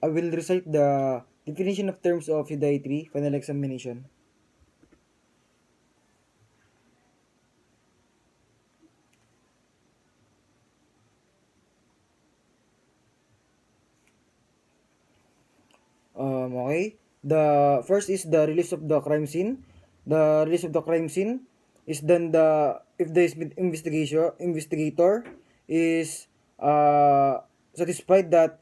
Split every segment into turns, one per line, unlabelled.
I will recite the definition of terms of CDI 3 final examination. Okay. The first is the release of the crime scene. The release of the crime scene is done if the investigator is satisfied that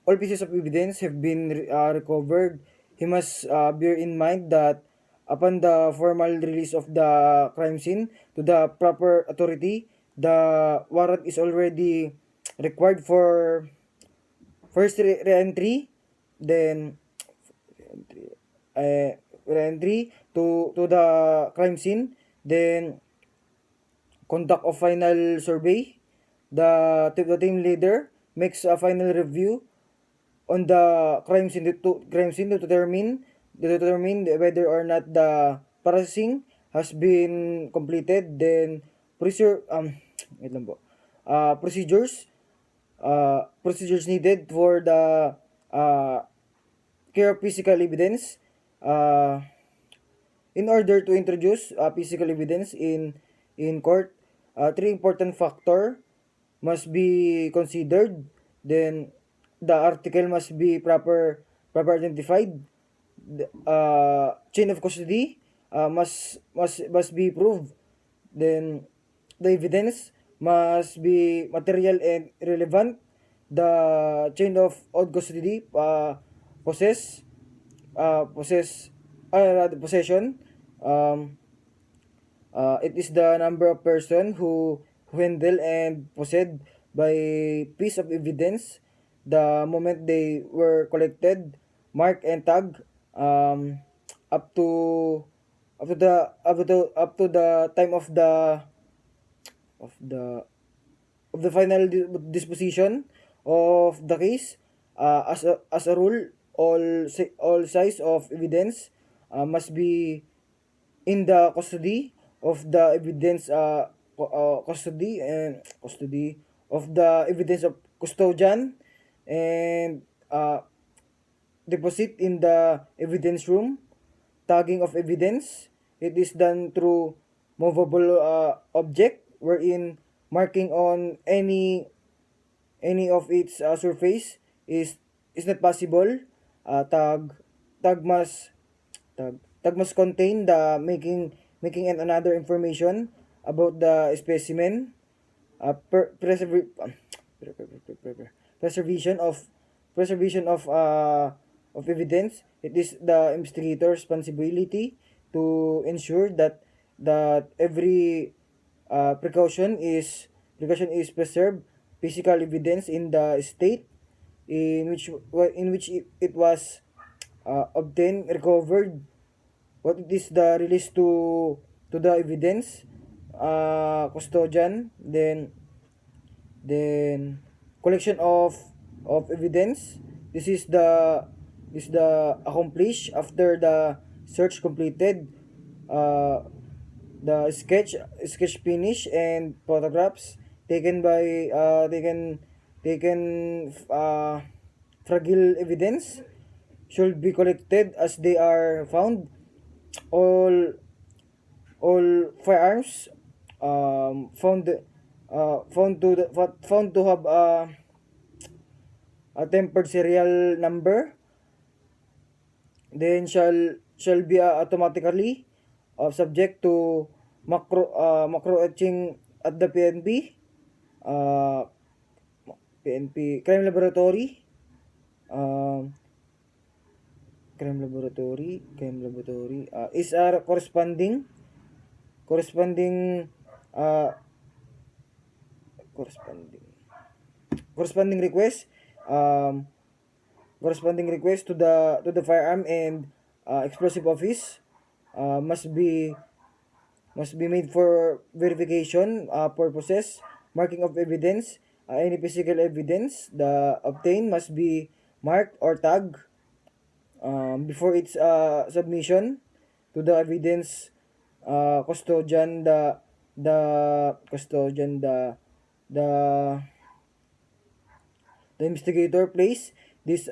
all pieces of evidence have been recovered. He must bear in mind that upon the formal release of the crime scene to the proper authority, the warrant is already required for first re-entry, then uh, re-entry to the crime scene, then conduct of final survey. The team leader makes a final review on the crime scene to determine whether or not the processing has been completed. Then procedure wait lang po. Procedures procedures needed for the uh, care of physical evidence. In order to introduce physical evidence in court, three important factor must be considered. Then the article must be proper identified. The, chain of custody must be proved. Then the evidence must be material and relevant. The chain of odd custody possess possess rather possession. um, it is the number of person who handle and possessed by piece of evidence the moment they were collected, mark and tag, um, up to up to the time of the of the final disposition of the case. As a rule, all size of evidence must be in the custody of the evidence custody of the evidence of custodian, and deposit in the evidence room. Tagging of evidence, it is done through movable object wherein marking on any of its surface is not possible. Tag must tag must contain the making and another information about the specimen. uh, per, preserv- preservation of preservation of evidence. It is the investigator's responsibility to ensure that every precaution is preserved. Physical evidence in the state in which it was obtained, recovered. What it is the release to the evidence custodian. Then collection of evidence. This is the accomplished after the search completed. uh, the sketch finish and photographs taken by taken fragile evidence should be collected as they are found. All all firearms found to have a tempered serial number, then shall be automatically subject to macro etching at the uh, PNP um, crime laboratory is a corresponding uh, corresponding corresponding request um, corresponding request to the firearm and explosive office must be made for verification purposes. Marking of evidence, any physical evidence the obtained must be marked or tagged before its submission to the evidence custodian. The custodian the the investigator place These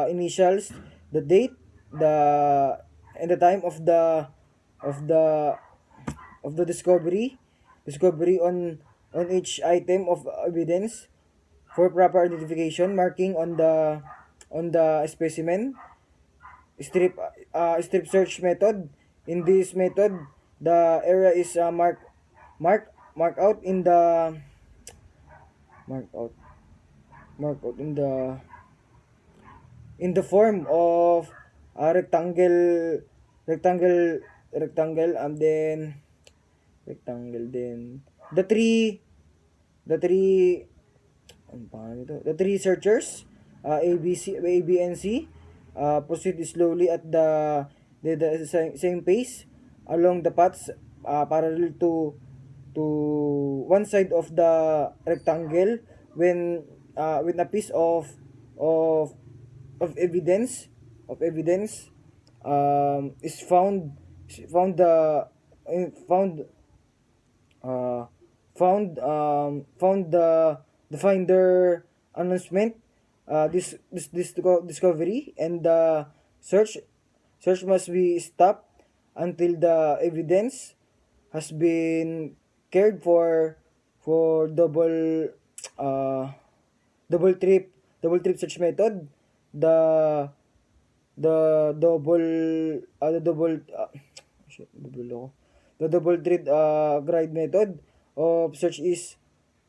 initials, the date, the and the time of the of the discovery on each item of evidence for proper identification, marking on the specimen. Strip search method. In this method, the area is mark out in the mark out mark out in the form of a rectangle rectangle and then rectangle then the three ano pangalan nito? The three searchers, A, B, and C, proceed slowly at the same pace along the paths parallel to one side of the rectangle when a piece of evidence is found the found uh, found the finder announcement, discovery, and the search search must be stopped until the evidence has been cared for uh, double trip search method. The the double uh, the double uh, shit, double ako. The double thread guide method of search is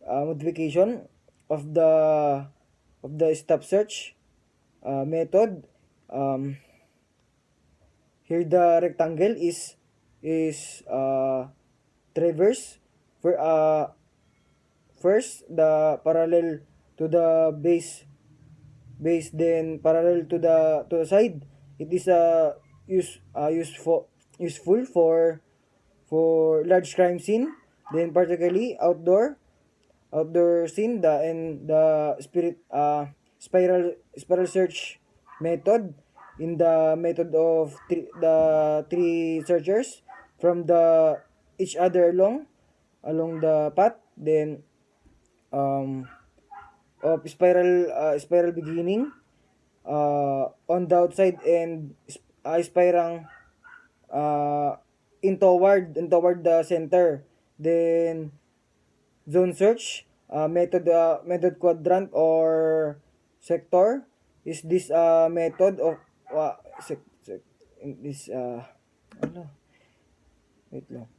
modification of the stop search method. Um, Here the rectangle is traverse for first the parallel to the base, then parallel to the side. It is useful for large crime scene, then particularly outdoor scene, the spiral search method. In the method of the three searchers from the each other along the path, then um of spiral beginning on the outside and spiral uh, in toward the center. Then zone search method quadrant or sector is this method of in this ano wait lang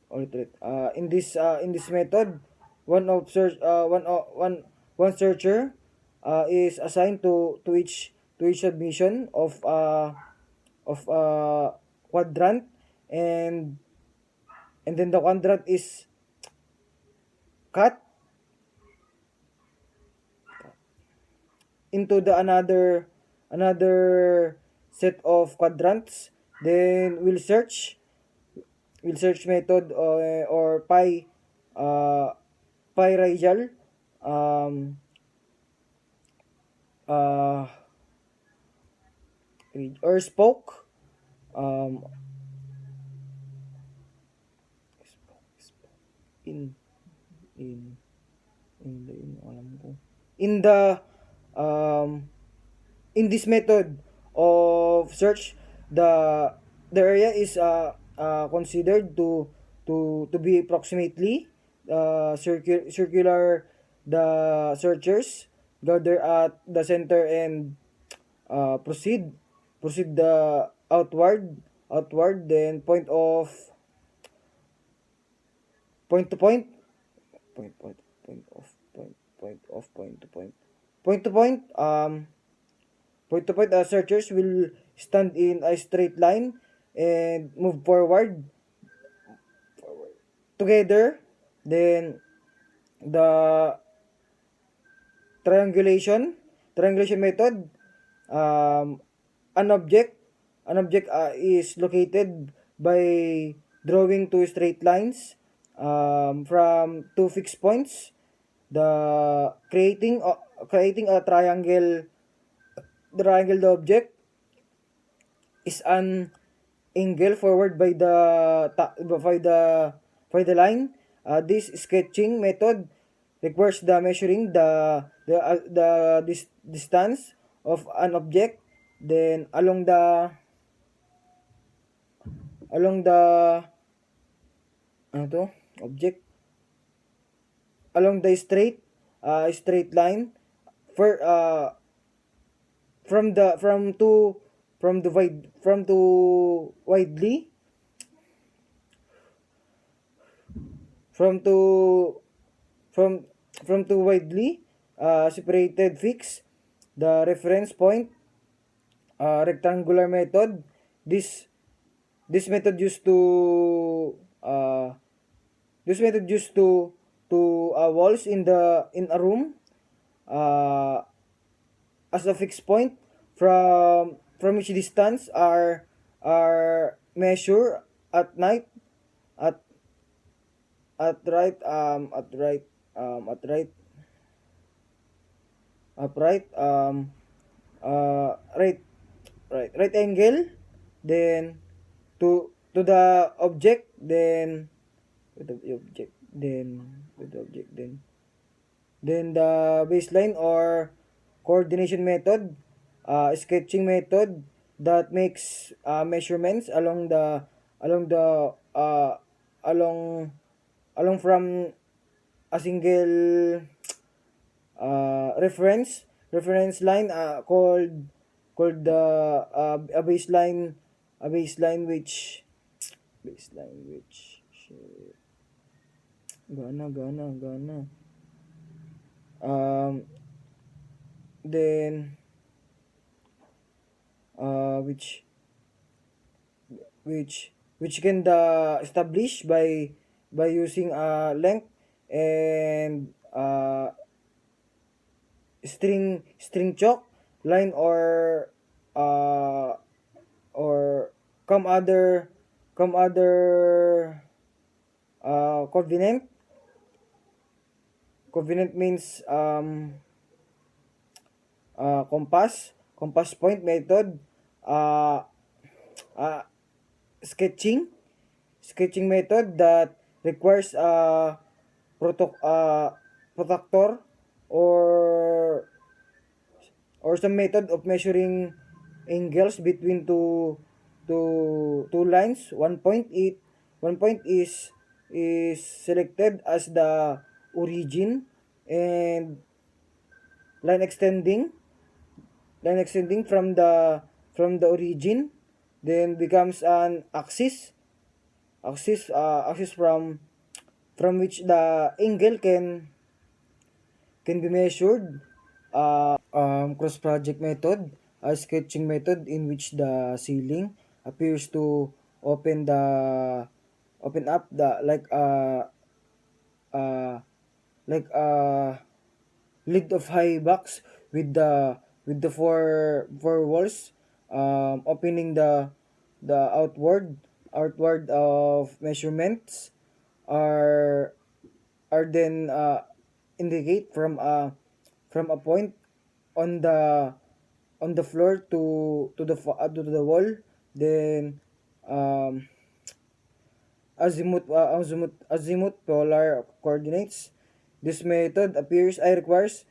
ulit in this method, one of search one searcher is assigned to each submission of quadrant, and then the quadrant is cut into the another set of quadrants. Then we'll search method or pi radial um uh or spoke um in in alam ko in the um in this method of search, the area is considered to be approximately circular. The searchers gather at the center and proceed the outward, then point to point point off point to point point to point. Searchers will stand in a straight line and move forward together. Then the triangulation method, um, an object is located by drawing two straight lines from two fixed points, the creating a triangle. The object is an angle forward by the line. This sketching method requires the measuring the distance of an object, then along the ano to object along the straight line for from the from the wide from to widely from to from to widely separated fix the reference point, rectangular method. This method used to uh, this method used to walls in a room, uh, as a fixed point from which distance are measured at night at at right at right at right upright right right angle, then to the object, then with the object then with the object then the baseline or coordination method, sketching method that makes measurements along the along along from a single reference line, called the a baseline which shit, gana um then which which can establish by using length and string chalk line uh or come other covenant means compass point method, uh, uh, sketching method that requires protractor or some method of measuring angles between two lines. One point is selected as the origin, and line extending from the origin then becomes an axis from which the angle can be measured. Cross project method, a sketching method in which the ceiling appears to open the open up the uh like a lid of high box with the four walls, opening the outward of measurements are then indicate from a point on the floor to the wall, then um, azimuth polar coordinates. This method appears I requires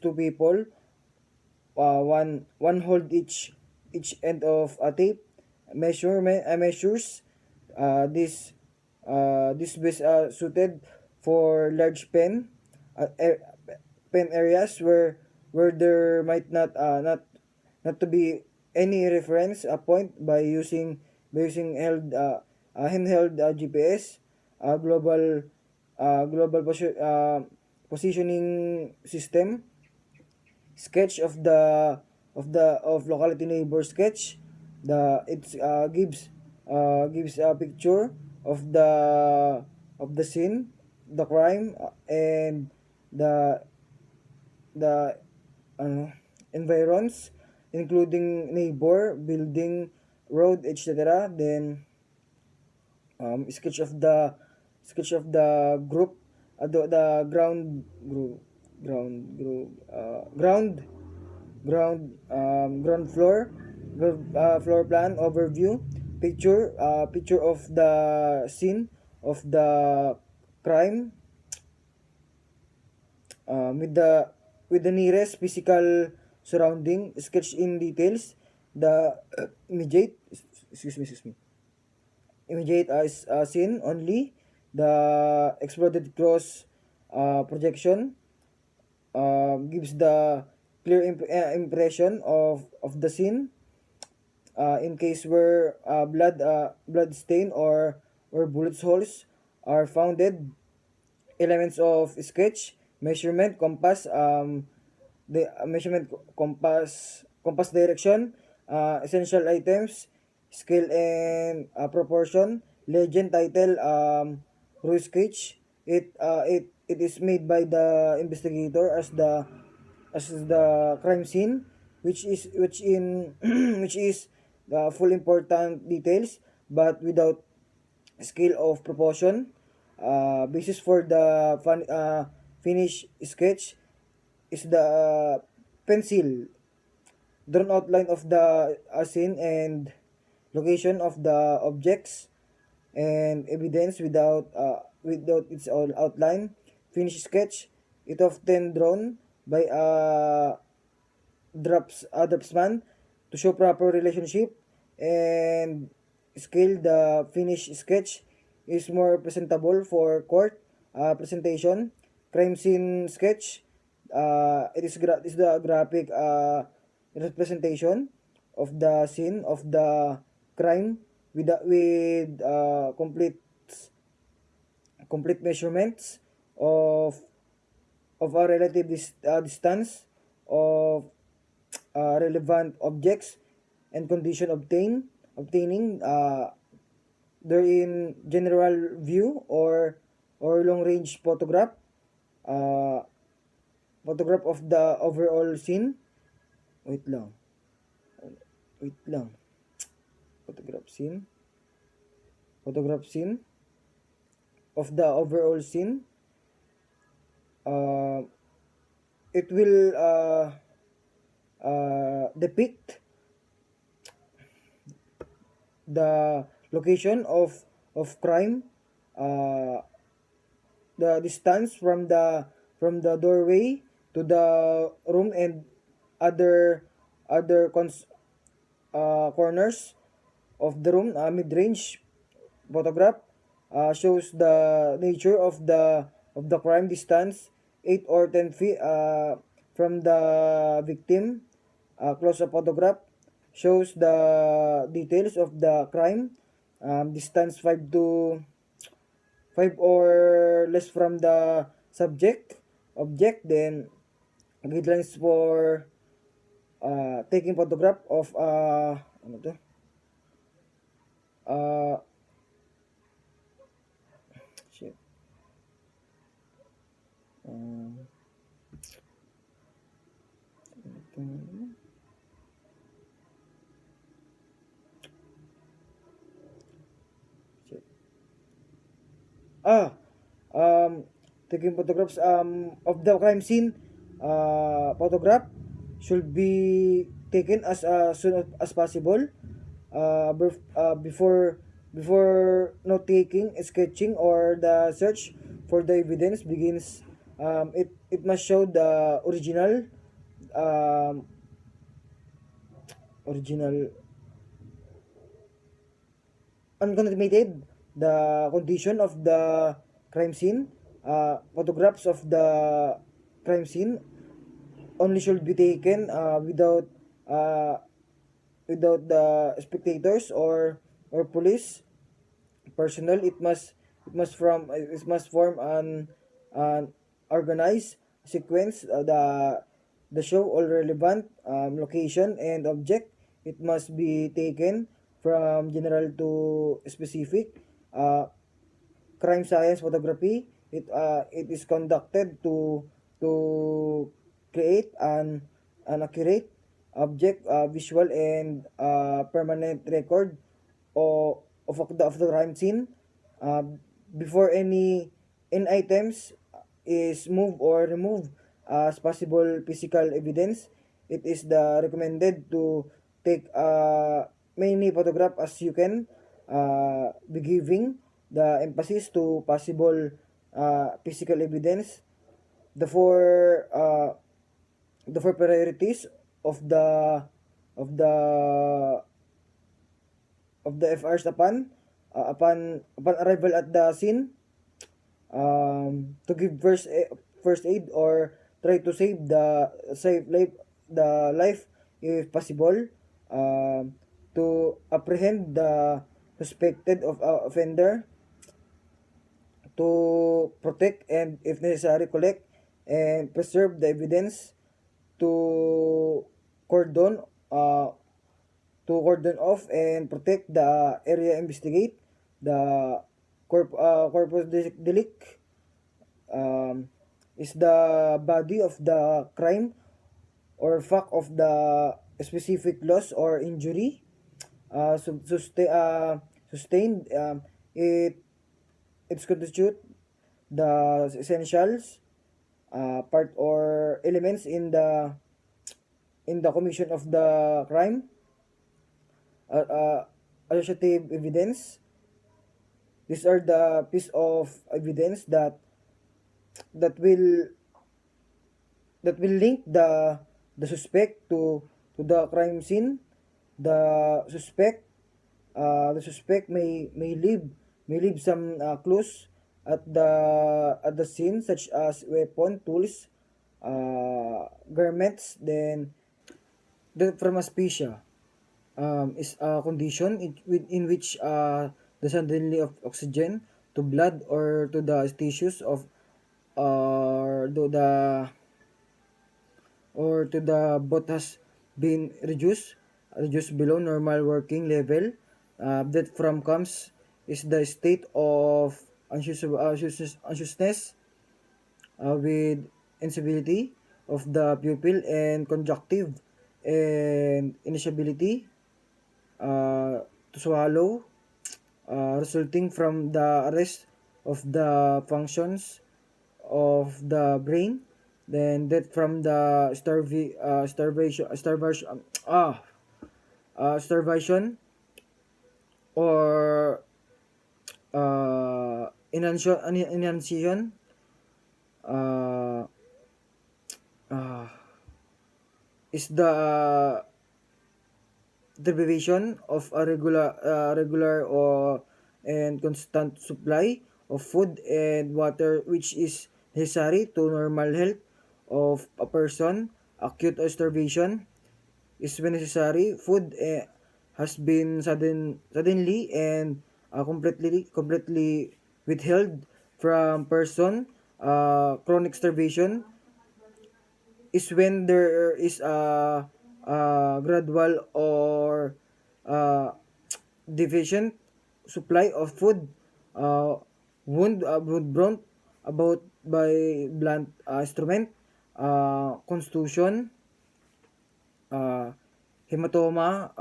two people, one hold each end of a tape measures. This base suited for large pen areas where there might not to be any reference point by using handheld GPS, positioning system, sketch of locality neighbor sketch. It gives a picture of the scene, the crime, and the the environs, including neighbor, building, road, etc. Then sketch of the group, the ground floor, floor plan overview, picture of the scene of the crime, with the nearest physical surrounding, sketch in details the immediate, excuse me, immediate scene only, the exploded cross projection gives the clear impression of the scene. In case where blood stain or bullet holes are founded, elements of sketch, measurement, compass, the measurement compass direction, essential items, scale and proportion, legend, title, rule sketch. It is made by the investigator as the crime scene, which in which is the full important details, but without scale of proportion. Basis for the finish sketch is the pencil drawn outline of the scene and location of the objects and evidence without its own outline. Finish sketch, it often drawn by a draftsman to show proper relationship and scale. The finished sketch is more presentable for court presentation. Crime scene sketch, is the graphic representation of the scene of the crime with complete measurements of a relative distance of relevant objects and condition obtaining they're in general view or long range uh, photograph of the overall scene. Wait lang. Wait lang. Photograph scene. Photograph scene of the overall scene. Uh, it will depict the location of crime, uh, the distance from the doorway to the room and other corners of the room. Mid-range photograph shows the nature of the crime. Distance 8 or 10 feet from the victim. Close-up photograph shows the details of the crime. Distance 5 or less from the subject object. Then guidelines for taking photograph of ano to? Uh, shit. Um, shit. Ah, taking photographs of the crime scene. Photograph should be taken as soon as possible. Before note taking, sketching, or the search for the evidence begins. It must show the um, original uncontaminated the condition of the crime scene. Photographs of the crime scene only should be taken uh, without the spectators or police personnel. It must form an organized sequence. The show all relevant location and object. It must be taken from general to specific. uh, Crime science photography, it is conducted to create an accurate object visual and permanent record of the crime scene. uh, Before any items is moved or removed as possible physical evidence, it is the recommended to take many photograph as you can, be giving the emphasis to possible physical evidence. The four uh, the four priorities of the FRs upon arrival at the scene, to give first aid or try to save life if possible, to apprehend the suspected of offender, to protect and if necessary collect and preserve the evidence, to cordon uh, cordon off and protect the area, investigate the corpus delicti, um, is the body of the crime or fact of the specific loss or injury, sustained, it's constitute the essentials, part or elements in the commission of the crime. Associative evidence, these are the piece of evidence that will link the suspect to the crime scene. The suspect may leave some clues at the scene, such as weapon, tools, garments. Then the pharmacopeia is a condition in which the suddenly of oxygen to blood or to the tissues of or to the both has been reduced below normal working level. That from comes is the state of anxiousness, with instability of the pupil and conjunctive and inability to swallow, resulting from the arrest of the functions of the brain. Then that from the starvation or inanition, uh, uh, is the deprivation of a regular or and constant supply of food and water, which is necessary to normal health of a person. Acute starvation is when necessary food has been suddenly and completely withheld from person. Chronic starvation is when there is a gradual or uh, deficient supply of food, uh, wound brought about by blunt instrument, contusion, uh, hematoma,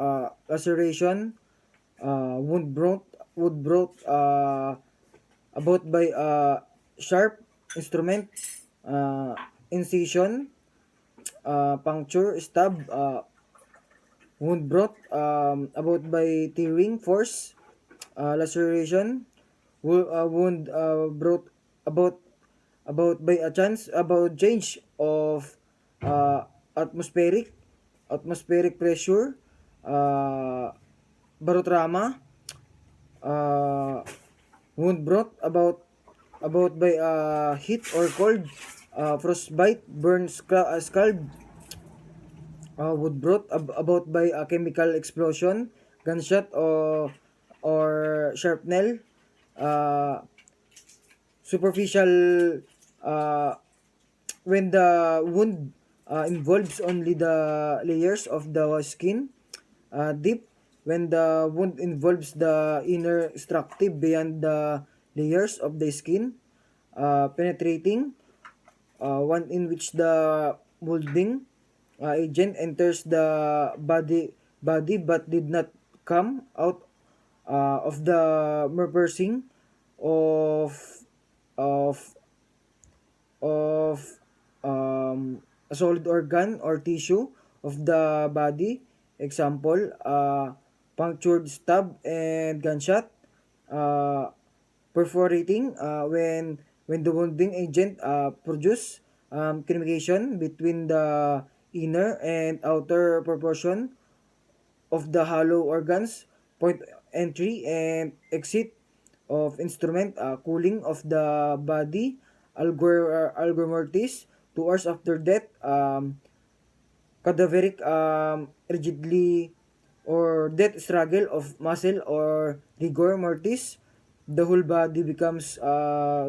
laceration, wound brought about by sharp instrument, incision, puncture, stab, wound brought about by tearing force, laceration, wound brought about by a chance about change of uh, atmospheric pressure, uh, barotrauma, uh, wound brought about by heat or cold, frostbite, burn, scald, wood brought about by a chemical explosion, gunshot or shrapnel, uh, superficial, uh, when the wound involves only the layers of the skin, deep when the wound involves the inner structure beyond the layers of the skin, penetrating, one in which the molding agent enters the body but did not come out of the piercing of of of a solid organ or tissue of the body. Example, punctured stab and gunshot, uh, perforating, when the wounding agent produce communication between the inner and outer proportion of the hollow organs, point entry and exit of instrument, cooling of the body, algor mortis, 2 hours after death, cadaveric rigidly or death struggle of muscle or rigor mortis. The whole body becomes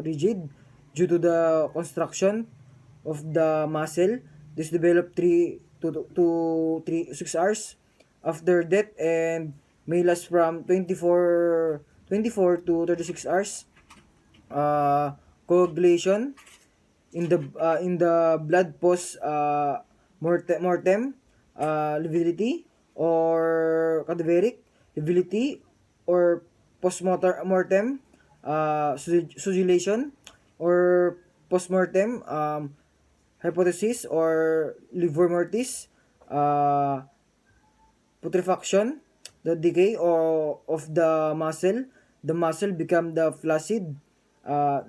rigid due to the construction of the muscle. This develop 3 to 6 hours after death and may last from 24 to 36 hours. Coagulation in the blood post mortem lividity or cadaveric lividity or mortem sugillation or postmortem hypothesis or livor mortis, uh, putrefaction, the decay of the muscle become the flaccid,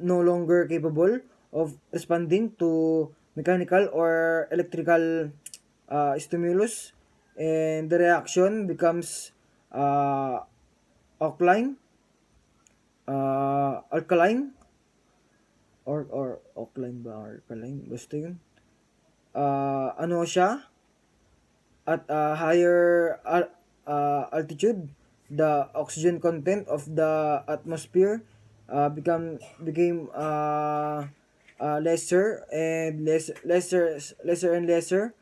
no longer capable of responding to mechanical or electrical stimulus, and the reaction becomes uh, alkaline, alkaline or alkaline ba or alkaline basta yun. Ano siya, at a higher altitude, the oxygen content of the atmosphere became lesser and lesser.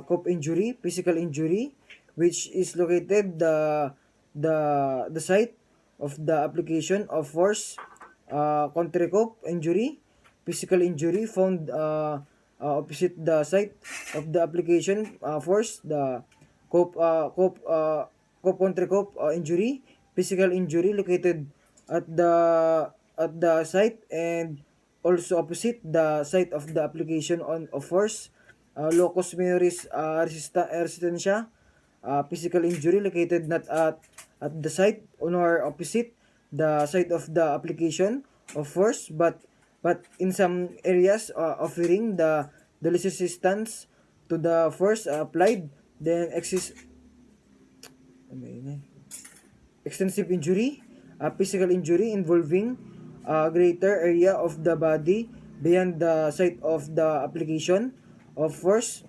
Cope injury, physical injury, which is located the site of the application of force. Contrary cope injury, physical injury found opposite the site of the application force. The cope contra cope injury, physical injury located at the site and also opposite the site of the application of force. Locus minoris resistencia, physical injury located not at the site nor opposite the site of the application of force, but in some areas offering the least resistance to the force applied. Then extensive injury, physical injury involving a greater area of the body beyond the site of the application of force.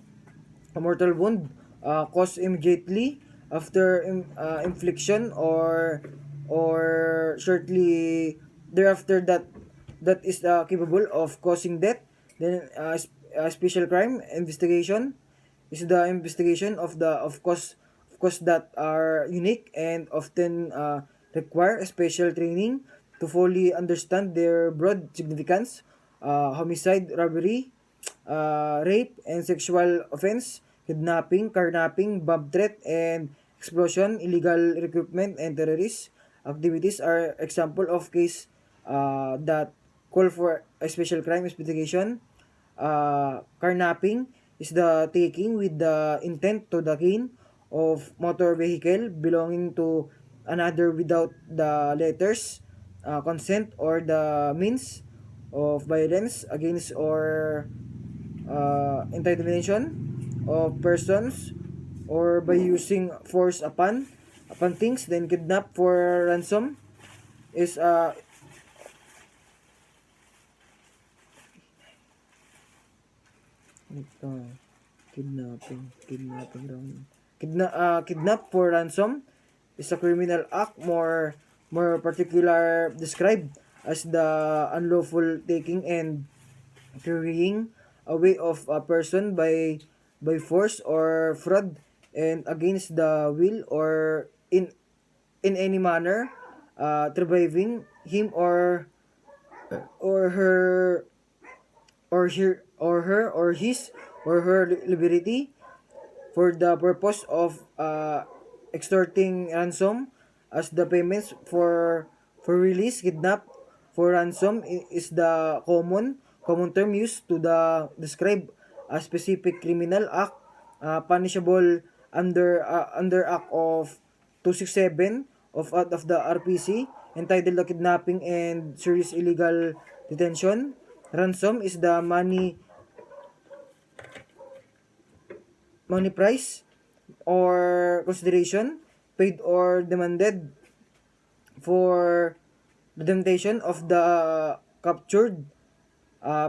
A mortal wound caused immediately after infliction or shortly thereafter that is capable of causing death. Then special crime investigation is the investigation of cause that are unique and often require special training to fully understand their broad significance. Homicide, robbery, rape and sexual offense, kidnapping, carnapping, bomb threat and explosion, illegal recruitment and terrorist activities are example of case that call for a special crime investigation. Carnapping is the taking with the intent to the gain of motor vehicle belonging to another without the letters, consent or the means of violence against or intimidation of persons or by using force upon things. Then kidnap for ransom is ito, kidnap for ransom is a criminal act more particular described as the unlawful taking and carrying away of a person by force or fraud and against the will or in any manner depriving him or her or his or her liberty for the purpose of extorting ransom as the payments for release. Kidnap for ransom is the common term used to describe a specific criminal act punishable under Act of 267 of the RPC entitled the Kidnapping and Serious Illegal Detention. Ransom is the money money price or consideration paid or demanded for the temptation of the captured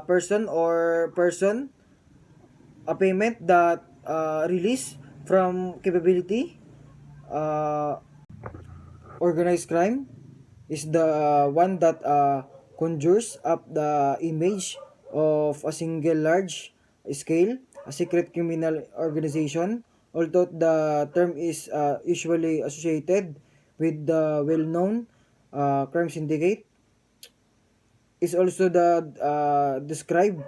person or person, a payment that release from capability. uh, Organized crime is the one that conjures up the image of a single large scale, a secret criminal organization. Although the term is usually associated with the well-known crime syndicate, is also the describe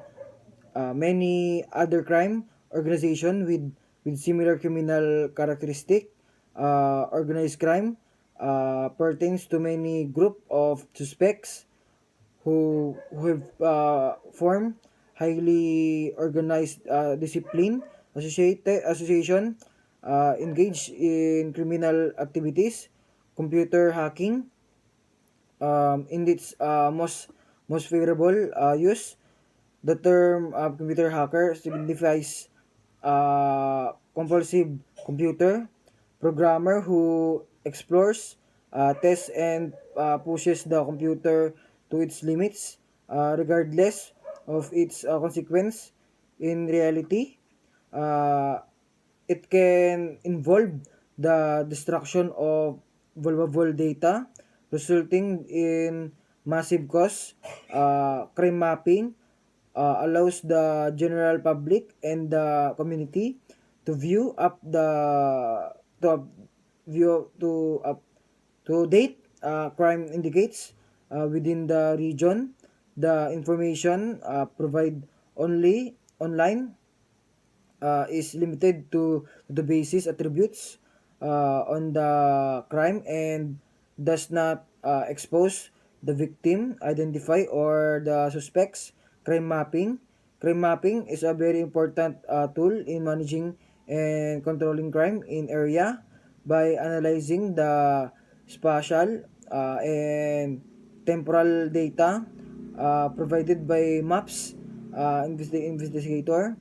many other crime organization with similar criminal characteristic. Organized crime pertains to many group of suspects who have formed highly organized discipline association, engaged in criminal activities, computer hacking, in its most favorable use. The term computer hacker signifies compulsive computer programmer who explores, tests, and pushes the computer to its limits, regardless of its consequence. In reality, uh, it can involve the destruction of valuable data, resulting in massive costs. Crime mapping allows the general public and the community to view up the to up, view to up to date crime indicates within the region. The information provide only online is limited to the basis attributes on the crime and does not expose the victim, identify, or the suspects. Crime mapping. Crime mapping is a very important tool in managing and controlling crime in area by analyzing the spatial and temporal data provided by maps. Investigator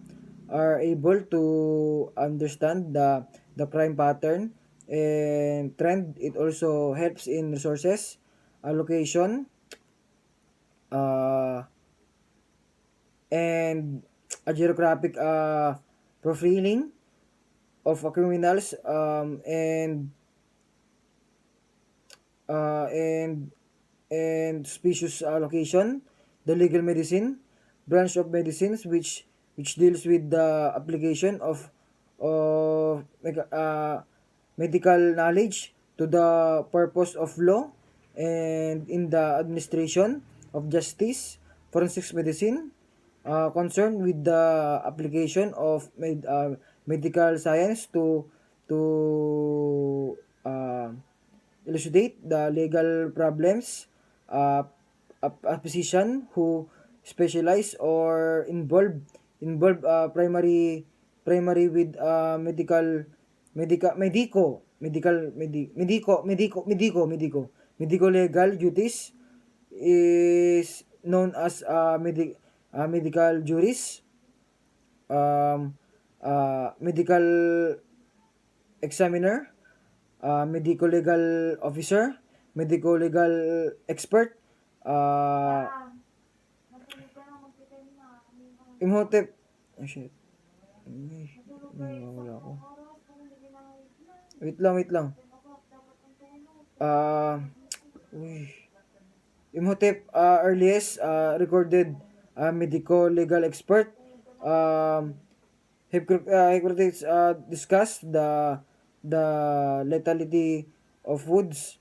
are able to understand the crime pattern and trend. It also helps in resources allocation uh, and a geographic profiling of criminals, uh, and and species location. The legal medicine branch of medicines, which deals with the application of medical knowledge to the purpose of law and in the administration of justice. Forensics medicine concerned with the application of medical science to elucidate the legal problems. Uh, a physician who specialize or involve primary with medico legal duties is known as medical juris. Medical examiner, medical legal officer, medical legal expert, uh, imhotep. Oh shit. Wala ako. Wait lang. Uh, uy. Imhotep earliest recorded medical legal expert. Um, Hippocrates discussed the lethality of woods.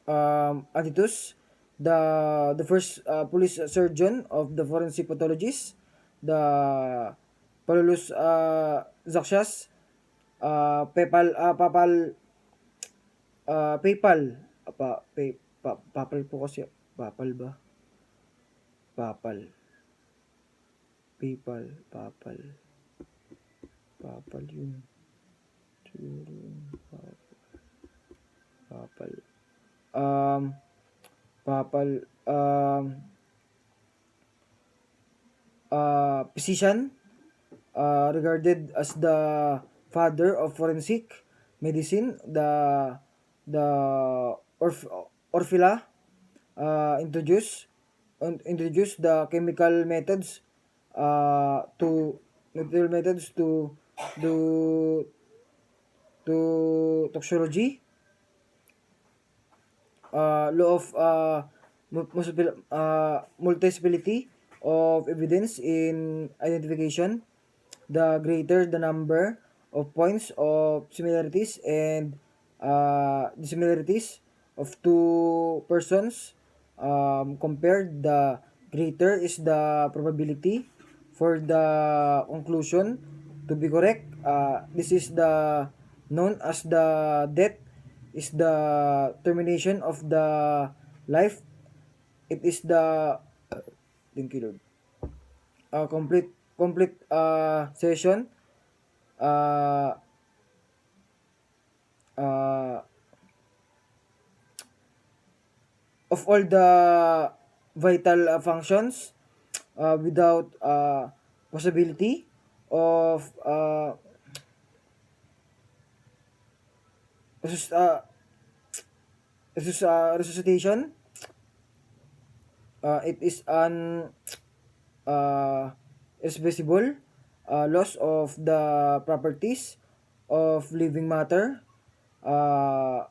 Aditus, the first police surgeon of the forensic pathologist, the Paulus Zaxias, PayPal, papal po kasi, papal ba? Papal, papal, papal yun. Siguro yun, papal. Um, papal, physician, regarded as the father of forensic medicine. The Orfila introduced the chemical methods to material methods do to toxicology, law of multiplicity of evidence in identification. The greater the number of points of similarities and dissimilarities of two persons compared, the greater is the probability for the conclusion to be correct. This is the known as the death is the termination of the life. It is the thank you Lord. Complete session uh, uh, of all the vital functions without possibility of resus- uh, resuscitation. It is an uh, irreversible loss of the properties of living matter, uh,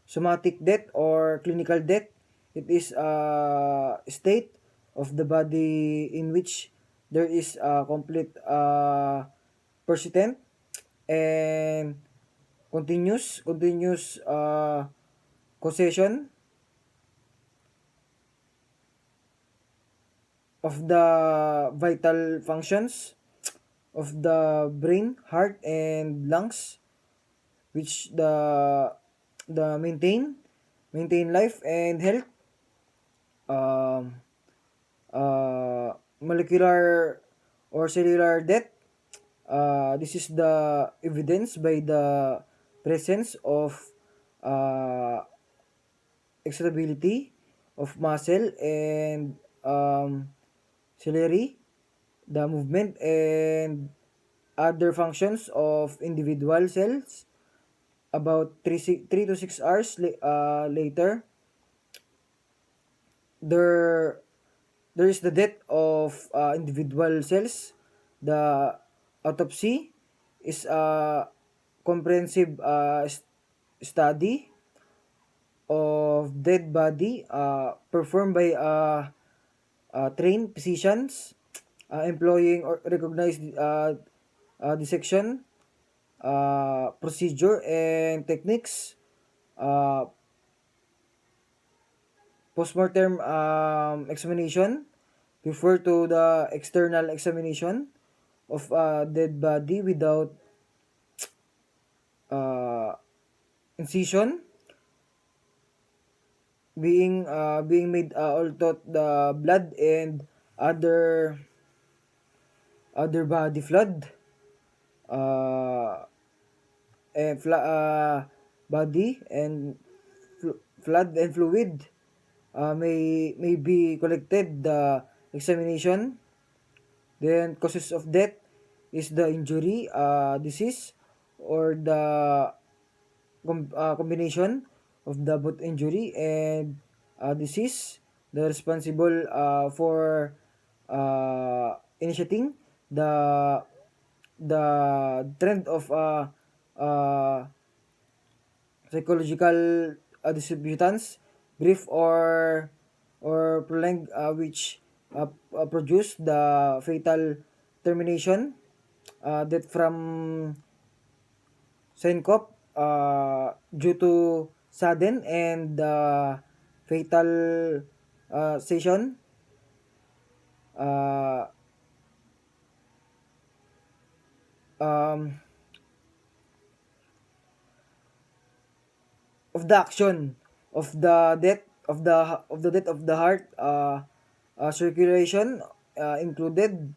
somatic death or clinical death. It is a state of the body in which there is a complete persistent and continuous causation of the vital functions of the brain, heart, and lungs, which the maintain life and health. Um, Molecular or cellular death. This is the evidence by the presence of uh, excitability of muscle and ciliary, the movement and other functions of individual cells. About 3 to 6 hours later, there there is the death of individual cells. The autopsy is a comprehensive study of dead body performed by trained physicians employing or recognized dissection procedure and techniques. uh, Postmortem examination refer to the external examination of a dead body without uh, incision being made, although the blood and other body fluid uh, and body and flood and fluid may be collected. The examination, then causes of death is the injury, disease, or the combination of the both injury and disease. The responsible for initiating the trend of uh, psychological distributants, brief or prolonged, which produce the fatal termination, that from syncope due to sudden and fatal session uh, um, of the action of the death of the death of the heart circulation included